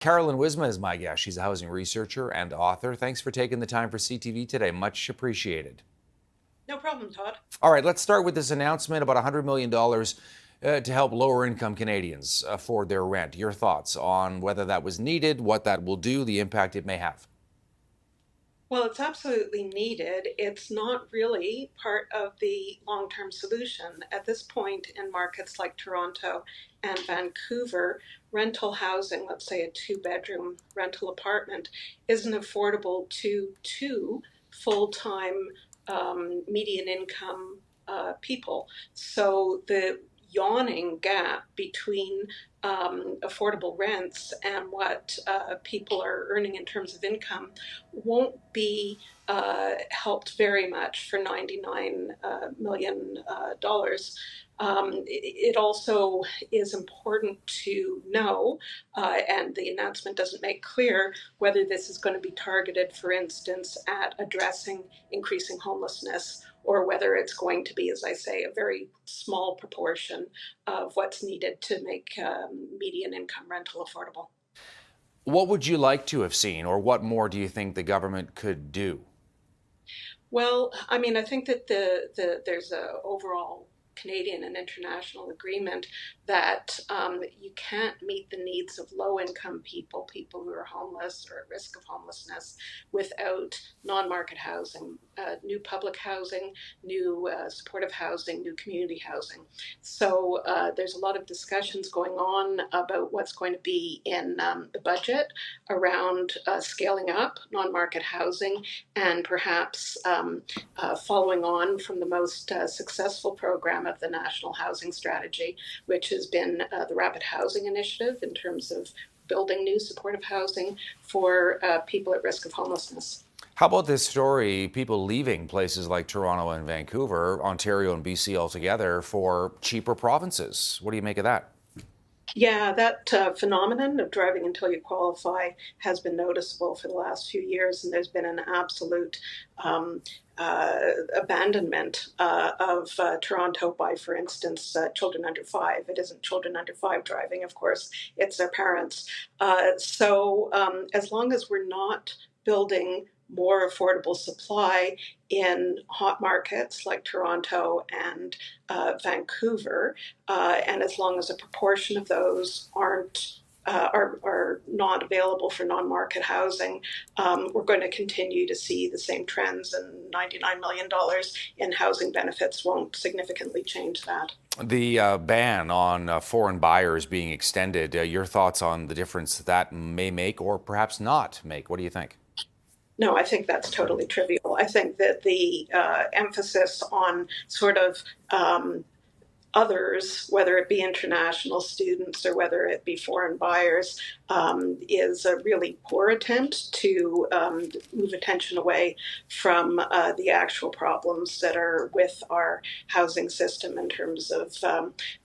Carolyn Whitzman is my guest. She's a housing researcher and author. Thanks for taking the time for CTV today. Much appreciated. No problem, Todd. All right, let's start with this announcement about $100 million to help lower income Canadians afford their rent. Your thoughts on whether that was needed, what that will do, the impact it may have? Well, it's absolutely needed. It's not really part of the long-term solution. At this point in markets like Toronto and Vancouver, rental housing, let's say a two-bedroom rental apartment, isn't affordable to two full-time median income people. So the yawning gap between affordable rents and what people are earning in terms of income won't be helped very much for $99 million. It also is important to know, and the announcement doesn't make clear, whether this is going to be targeted, for instance, at addressing increasing homelessness, or whether it's going to be, as I say, a very small proportion of what's needed to make median income rental affordable. What would you like to have seen, or what more do you think the government could do? Well, I mean, I think that there's a overall Canadian and international agreement that you can't meet the needs of low-income people, people who are homeless or at risk of homelessness, without non-market housing, new public housing, new supportive housing, new community housing. So there's a lot of discussions going on about what's going to be in the budget around scaling up non-market housing and perhaps following on from the most successful program of the National Housing Strategy, which has been the Rapid Housing Initiative in terms of building new supportive housing for people at risk of homelessness. How about this story, people leaving places like Toronto and Vancouver, Ontario and BC altogether for cheaper provinces? What do you make of that? Yeah, that phenomenon of driving until you qualify has been noticeable for the last few years, and there's been an absolute um, abandonment of Toronto by, for instance, children under five. It isn't children under five driving, of course, it's their parents. So as long as we're not building more affordable supply in hot markets like Toronto and Vancouver, and as long as a proportion of those are not available for non-market housing, we're going to continue to see the same trends, and $99 million in housing benefits won't significantly change that. The ban on foreign buyers being extended, your thoughts on the difference that may make or perhaps not make? What do you think? No, I think that's totally trivial. I think that the emphasis on sort of others, whether it be international students or whether it be foreign buyers, is a really poor attempt to move attention away from the actual problems that are with our housing system in terms of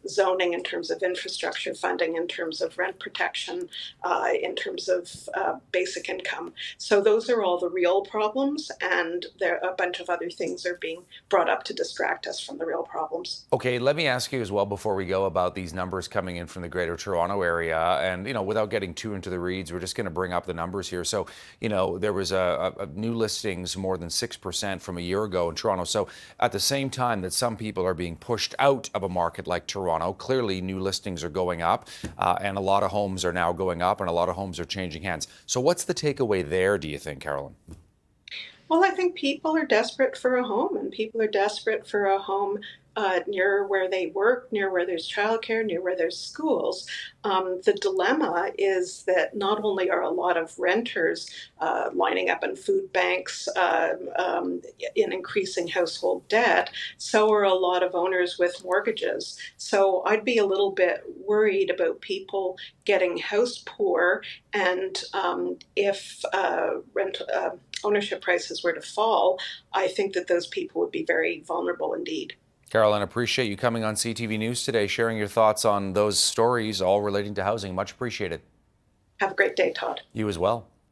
zoning, in terms of infrastructure funding, in terms of rent protection, in terms of basic income. So those are all the real problems, and there a bunch of other things are being brought up to distract us from the real problems. Okay, let me ask you as well before we go about these numbers coming in from the Greater Toronto Area. And, without getting too into the reads, we're just going to bring up the numbers here. So, there was a new listings more than 6% from a year ago in Toronto. So at the same time that some people are being pushed out of a market like Toronto, clearly new listings are going up and a lot of homes are now going up and a lot of homes are changing hands. So what's the takeaway there, do you think, Carolyn? Well, I think people are desperate for a home, and people are desperate for a home near where they work, near where there's childcare, near where there's schools. The dilemma is that not only are a lot of renters lining up in food banks in increasing household debt, so are a lot of owners with mortgages. So I'd be a little bit worried about people getting house poor, and if ownership prices were to fall, I think that those people would be very vulnerable indeed. Carolyn, appreciate you coming on CTV News today, sharing your thoughts on those stories all relating to housing. Much appreciated. Have a great day, Todd. You as well.